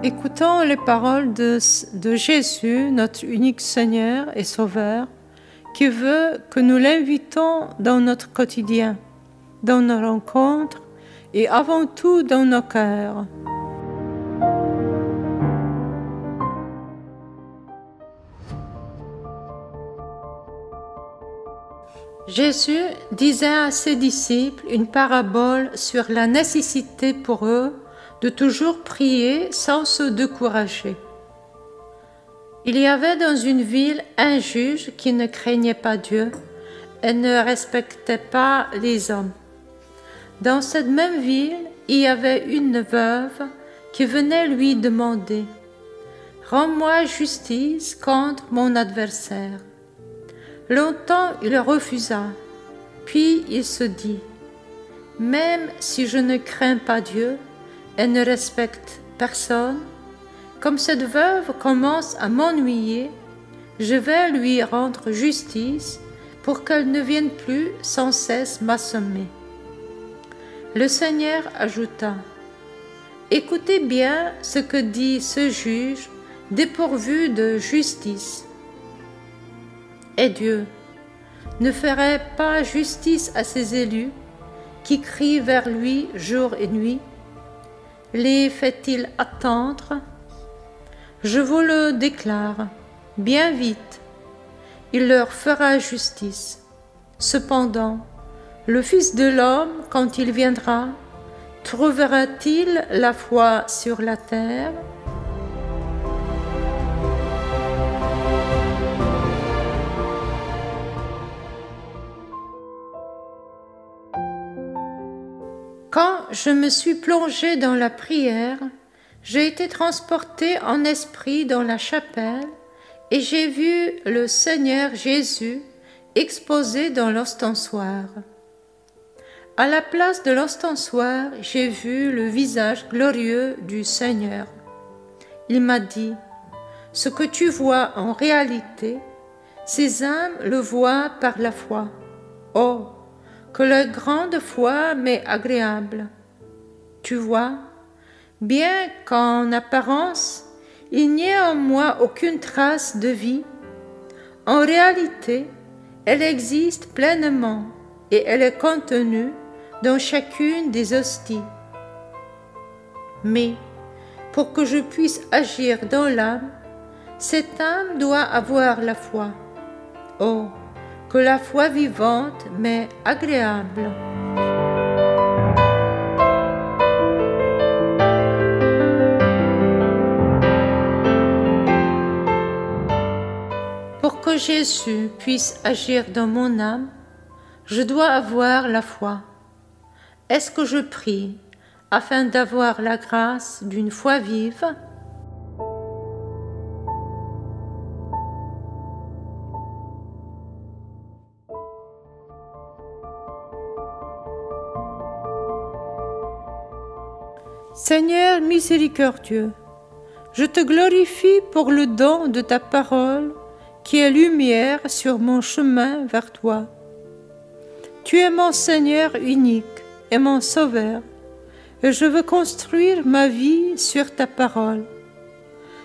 Écoutons les paroles de Jésus, notre unique Seigneur et Sauveur, qui veut que nous l'invitons dans notre quotidien, dans nos rencontres et avant tout dans nos cœurs. Jésus disait à ses disciples une parabole sur la nécessité pour eux de toujours prier sans se décourager. Il y avait dans une ville un juge qui ne craignait pas Dieu et ne respectait pas les hommes. Dans cette même ville, il y avait une veuve qui venait lui demander « Rends-moi justice contre mon adversaire ». Longtemps il refusa, puis il se dit « Même si je ne crains pas Dieu et ne respecte personne, comme cette veuve commence à m'ennuyer, je vais lui rendre justice pour qu'elle ne vienne plus sans cesse m'assommer. » Le Seigneur ajouta « Écoutez bien ce que dit ce juge dépourvu de justice. Et Dieu ne ferait pas justice à ses élus qui crient vers lui jour et nuit? Les fait-il attendre? Je vous le déclare, bien vite, il leur fera justice. Cependant, le Fils de l'homme, quand il viendra, trouvera-t-il la foi sur la terre? Quand je me suis plongée dans la prière, j'ai été transportée en esprit dans la chapelle et j'ai vu le Seigneur Jésus exposé dans l'ostensoir. À la place de l'ostensoir, j'ai vu le visage glorieux du Seigneur. Il m'a dit « Ce que tu vois en réalité, ces âmes le voient par la foi. Oh, que la grande foi m'est agréable. Tu vois, bien qu'en apparence, il n'y ait en moi aucune trace de vie, en réalité, elle existe pleinement et elle est contenue dans chacune des hosties. Mais, pour que je puisse agir dans l'âme, cette âme doit avoir la foi. Oh, que la foi vivante m'est agréable. Pour que Jésus puisse agir dans mon âme, je dois avoir la foi. Est-ce que je prie afin d'avoir la grâce d'une foi vive? Seigneur miséricordieux, je te glorifie pour le don de ta parole qui est lumière sur mon chemin vers toi. Tu es mon Seigneur unique et mon Sauveur, et je veux construire ma vie sur ta parole.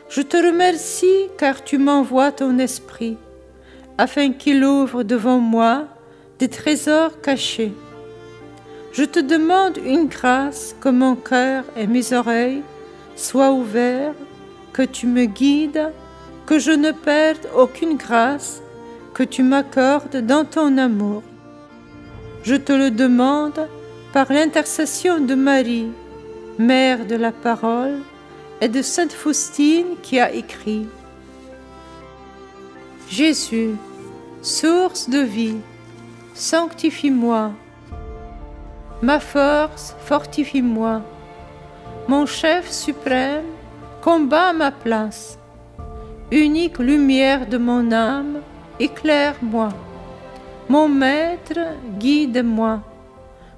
Je te remercie car tu m'envoies ton esprit, afin qu'il ouvre devant moi des trésors cachés. Je te demande une grâce que mon cœur et mes oreilles soient ouverts, que tu me guides, que je ne perde aucune grâce que tu m'accordes dans ton amour. Je te le demande par l'intercession de Marie, mère de la parole, et de sainte Faustine qui a écrit « Jésus, source de vie, sanctifie-moi. Ma force, fortifie-moi. Mon chef suprême, combat à ma place. Unique lumière de mon âme, éclaire-moi. Mon maître, guide-moi.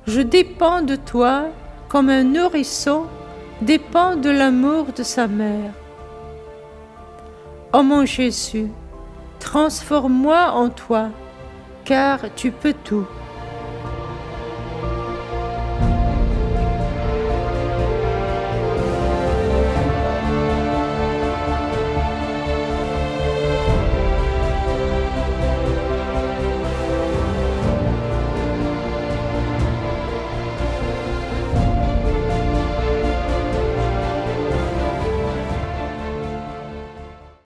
Je dépends de toi comme un nourrisson dépend de l'amour de sa mère. Ô mon Jésus, transforme-moi en toi, car tu peux tout.